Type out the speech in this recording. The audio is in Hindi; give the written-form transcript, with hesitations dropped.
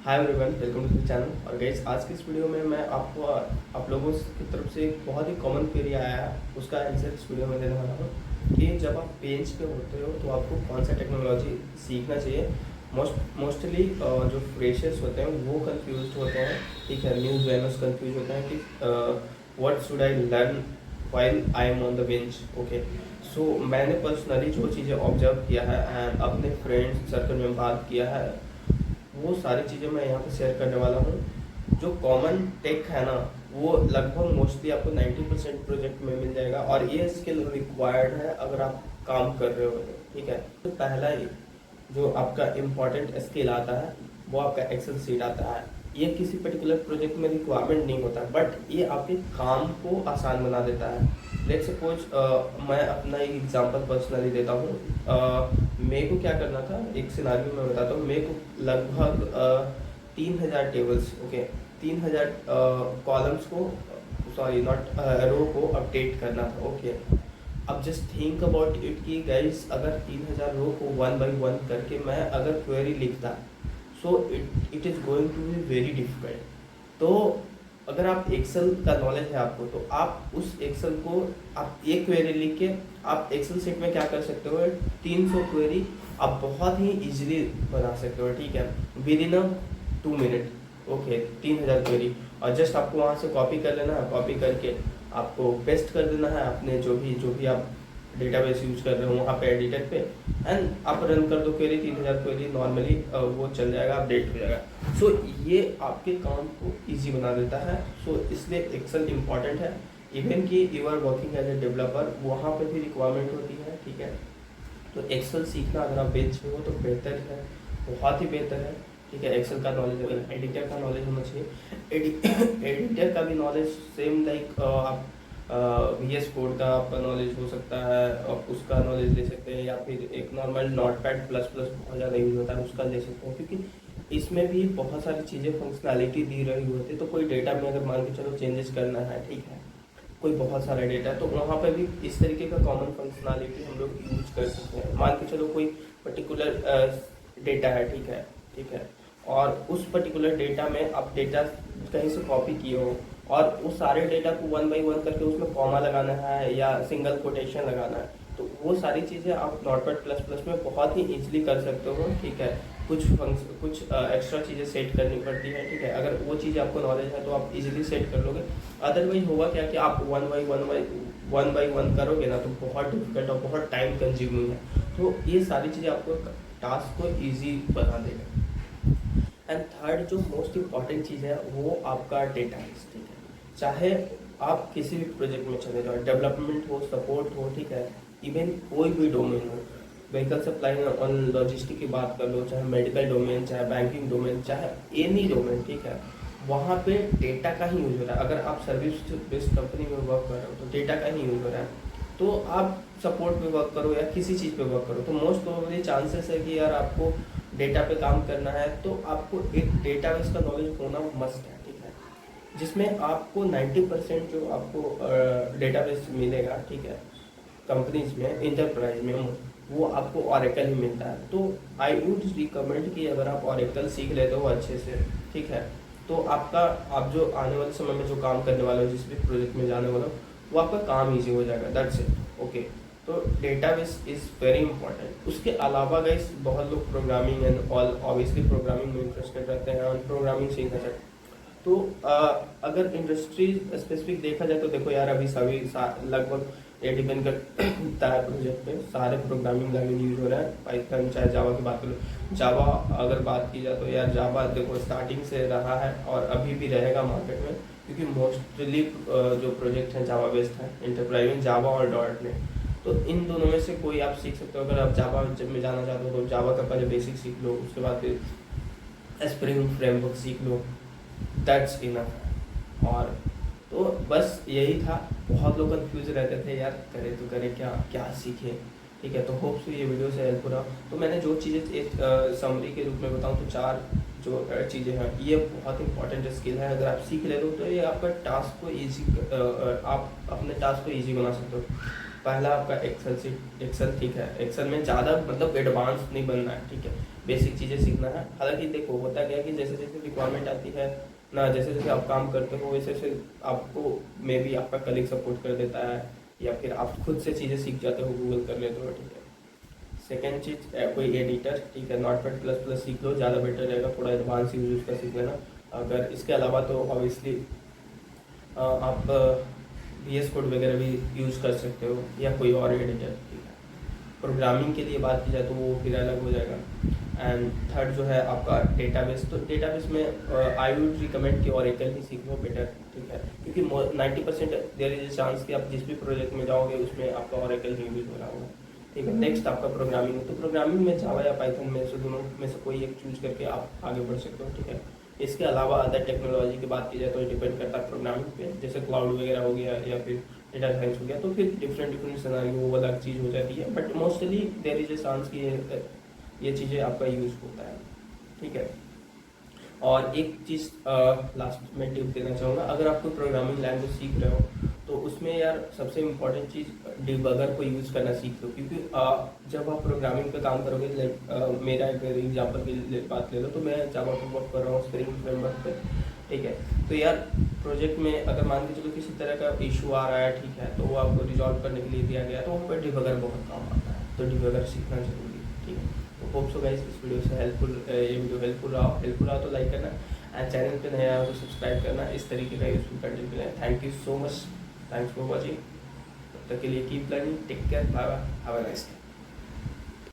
Hi everyone, welcome to the channel. और गाइस, आज की इस वीडियो में मैं आपको आप लोगों की तरफ से एक बहुत ही कॉमन क्वेरी आया है, उसका आंसर इस वीडियो में देने वाला हूँ कि जब आप बेंच पे होते हो तो आपको कौन सा टेक्नोलॉजी सीखना चाहिए। मोस्टली जो फ्रेशर्स होते हैं वो कंफ्यूज होते हैं, ठीक है। न्यू ज्वाइनर्स कंफ्यूज होते हैं कि what should I learn while I am on the bench. Okay, so मैंने पर्सनली जो चीज़ें ऑब्जर्व किया है एंड अपने फ्रेंड्स सर्कल में बात किया है, वो सारी चीज़ें मैं यहाँ पे शेयर करने वाला हूँ। जो कॉमन टेक है ना, वो लगभग मोस्टली आपको 90% प्रोजेक्ट में मिल जाएगा और ये स्किल रिक्वायर्ड है अगर आप काम कर रहे हो, ठीक है। तो पहला ही जो आपका इम्पॉर्टेंट स्किल आता है वो आपका एक्सेल सीट आता है। ये किसी पर्टिकुलर प्रोजेक्ट में रिक्वायरमेंट नहीं होता, बट ये आपके काम को आसान बना देता है। लेट सपोज मैं अपना एक एग्जांपल पर्सनली देता हूँ। मेरे को क्या करना था, एक सिनारियो में बताता हूँ। मेरे को लगभग 3000 टेबल्स, ओके, 3000 कॉलम्स को, सॉरी नॉट रो को अपडेट करना था। ओके, अब जस्ट थिंक अबाउट इट कि गाइस, अगर 3000 रो को वन बाई वन करके मैं अगर क्वेरी लिखता, so it is going to be very difficult. तो अगर आप एक्सेल का नॉलेज है आपको, तो आप उस एक्सेल को आप एक क्वेरी लिख के आप एक्सेल शीट में क्या कर सकते हो, 300 क्वेरी आप बहुत ही इजीली बना सकते हो, ठीक है, with in 2 minute. Okay, 3000 query, और जस्ट आपको वहाँ से कॉपी कर लेना है। कॉपी करके आपको पेस्ट कर देना है अपने जो भी आप डेटाबेस यूज कर रहे हो वहाँ पे एडिटर पे, एंड आप रन कर दो क्वेरी। 3000 क्वेरी नॉर्मली वो चल जाएगा, अपडेट हो जाएगा। सो ये आपके काम को इजी बना देता है। सो इसलिए एक्सेल इंपॉर्टेंट है। इवन कि you are working as a developer, वहाँ पे भी रिक्वायरमेंट होती है, ठीक है। तो एक्सेल सीखना अगर आप बेंच पे हो तो बेहतर है, बहुत ही बेहतर है, ठीक है। एक्सेल का नॉलेज, अगर एडिटर का नॉलेज होना चाहिए। एडिटर का भी नॉलेज सेम लाइक आप VS कोड का आपका नॉलेज हो सकता है, आप उसका नॉलेज ले सकते हैं, या फिर एक नॉर्मल नोटपैड प्लस प्लस बहुत ज़्यादा यूज होता है उसका ले सकते हैं, क्योंकि इसमें भी बहुत सारी चीज़ें फंक्शनैलिटी दी रही होती है। तो कोई डेटा में अगर मान के चलो चेंजेस करना है, ठीक है, कोई बहुत सारा डेटा है, तो वहाँ पे भी इस तरीके का कॉमन फंक्शनैलिटी हम लोग यूज कर सकते हैं। मान के चलो कोई पर्टिकुलर डेटा है, ठीक है, ठीक है, और उस पर्टिकुलर डेटा में आप डेटा कहीं से कॉपी किए हो और उस सारे डेटा को वन बाई वन करके उसमें कॉमा लगाना है या सिंगल कोटेशन लगाना है, तो वो सारी चीज़ें आप नोटपैड प्लस प्लस में बहुत ही ईजिली कर सकते हो, ठीक है। कुछ एक्स्ट्रा चीज़ें सेट करनी पड़ती है, ठीक है। अगर वो चीज़ आपको नॉलेज है तो आप इजीली सेट कर लोगे। अदरवाइज होगा क्या कि आप वन बाई वन करोगे ना, तो बहुत डिफिकल्ट और बहुत टाइम कंज्यूमिंग है। तो ये सारी चीज़ें आपको टास्क को ईजी बना देगा। एंड थर्ड जो मोस्ट इम्पॉर्टेंट चीज़ है वो आपका डेटा है, ठीक है। चाहे आप किसी भी प्रोजेक्ट में चले जाओ, डेवलपमेंट हो, सपोर्ट हो, ठीक है, इवन कोई भी डोमेन हो, व्हीकल सप्लाई और लॉजिस्टिक की बात कर लो, चाहे मेडिकल डोमेन, चाहे बैंकिंग डोमेन, चाहे एनी डोमेन, ठीक है, वहाँ पे डेटा का ही यूज हो रहा है। अगर आप सर्विस बेस्ड कंपनी में वर्क कर रहे हो तो डेटा का ही यूज हो रहा है। तो आप सपोर्ट पे वर्क करो या किसी चीज़ पे वर्क करो, तो मोस्ट प्रोबेबली चांसेस है कि यार आपको डेटा पे काम करना है, तो आपको एक डेटाबेस का नॉलेज होना मस्ट है, ठीक है, जिसमें आपको 90% जो आपको डेटाबेस मिलेगा, ठीक है, कंपनीज में, इंटरप्राइज में, वो आपको ऑरेकल ही मिलता है। तो आई वुड रिकमेंड कि अगर आप ऑरेकल सीख लेते हो अच्छे से, ठीक है, तो आप जो आने वाले समय में जो काम करने वाले हो, जिस भी प्रोजेक्ट में जाने वाले हो, वो आपका काम ईजी हो जाएगा। That's it. ओके, तो डेटाबेस इज़ वेरी इंपॉर्टेंट। उसके अलावा गाइस, बहुत लोग programming and all obviously programming में इंटरेस्टेड रहते हैं और प्रोग्रामिंग सीखना चाहते हैं। तो अगर इंडस्ट्री स्पेसिफिक देखा जाए तो देखो यार, अभी सभी लगभग ये डिपेंड करता है प्रोजेक्ट पे, सारे प्रोग्रामिंग लैंग्वेज यूज हो रहा है। पाइथन, चाहे जावा की बात करो, जावा अगर बात की जाए तो यार जावा देखो स्टार्टिंग से रहा है और अभी भी रहेगा मार्केट में, क्योंकि मोस्टली जो प्रोजेक्ट हैं जावा बेस्ड है। इंटरप्राइज में जावा और डॉट नेट, तो इन दोनों में से कोई आप सीख सकते हो। अगर आप जावा जब में जाना चाहते हो तो जावा का पहले बेसिक सीख लो, उसके बाद फिर स्प्रिंग फ्रेमवर्क सीख लो, दैट्स इनफ। और तो बस यही था। बहुत लोग कंफ्यूज रहते थे यार, करें तो करें क्या, क्या सीखें, ठीक है। तो होप सो ये वीडियो से हेल्प हो रहा। तो मैंने जो चीज़ें समरी के रूप में बताऊँ तो 4 जो चीज़ें हैं, ये बहुत इंपॉर्टेंट स्किल है। अगर आप सीख ले दो तो ये आपका टास्क को ईजी, आप अपने टास्क को ईजी बना सकते हो। पहला आपका एक्सेल, ठीक है। एक्सेल में ज़्यादा मतलब एडवांस नहीं बनना है, ठीक है। बेसिक चीज़ें सीखना है। हालांकि देखो होता क्या है कि जैसे जैसे रिक्वायरमेंट आती है ना, जैसे जैसे आप काम करते हो वैसे वैसे आपको मे बी आपका कलीग सपोर्ट कर देता है, या फिर आप खुद से चीज़ें सीख जाते हो, गूगल कर लेते हो, ठीक है। सेकेंड चीज़ कोई एडिटर, ठीक है, नॉटपैड प्लस प्लस सीख लो, ज़्यादा बेटर रहेगा, थोड़ा एडवांस यूज उसका सीख लेना। अगर इसके अलावा तो ऑब्वियसली आप VS कोड वगैरह भी यूज़ कर सकते हो, या कोई और एडिटर, ठीक है। प्रोग्रामिंग के लिए बात की जाए तो वो फिर अलग हो जाएगा। एंड थर्ड जो है आपका डेटाबेस, तो डेटाबेस में आई वुड रिकमेंड कि ओरेकल ही सीख लो बेटर, ठीक है, क्योंकि 90% देयर इज अ चांस कि आप जिस भी प्रोजेक्ट में जाओगे उसमें आपका ओरेकल ही यूज हो रहा होगा, ठीक है। नेक्स्ट आपका प्रोग्रामिंग, तो प्रोग्रामिंग में जावा या पाइथन में से दोनों में से कोई एक चूज करके आप आगे बढ़ सकते हो, ठीक है। इसके अलावा अदर टेक्नोलॉजी की बात की जाए तो डिपेंड करता है प्रोग्रामिंग पे, जैसे क्लाउड वगैरह हो गया या फिर डेटा साइंस हो गया, तो फिर डिफरेंट डिफरेंट सिनेरियो वो अलग चीज़ हो जाती है, but mostly there is a chance कि ये चीज़ें आपका यूज़ होता है, ठीक है। और एक चीज़ लास्ट में टिप देना चाहूँगा, अगर आप कोई प्रोग्रामिंग लैंग्वेज सीख रहे हो तो उसमें यार सबसे इम्पोर्टेंट चीज़ डिबगर को यूज़ करना सीख लो, क्योंकि जब आप प्रोग्रामिंग पे काम करोगे, लाइक मेरा एक एग्जाम्पल की बात ले लो, तो मैं जावा पे वर्क कर रहा हूँ स्प्रिंग फ्रेमवर्क पे, ठीक है। तो यार प्रोजेक्ट में अगर मान के चलो किसी तरह का इशू आ रहा है, ठीक है, तो वो आपको रिजॉल्व करने के लिए दिया गया, तो वहाँ पर डिबगर बहुत काम आता है, तो डिबगर सीखना जरूरी है, ठीक है। तो होप सो गाइस इस वीडियो से ये वीडियो हेल्पफुल रहा तो लाइक करना, एंड चैनल पे नया हो तो सब्सक्राइब करना, इस तरीके का यूजफुल कंटेंट मिले। Thank you so much, thanks for watching. तब तक के लिए keep learning, take care, bye bye, have a nice day.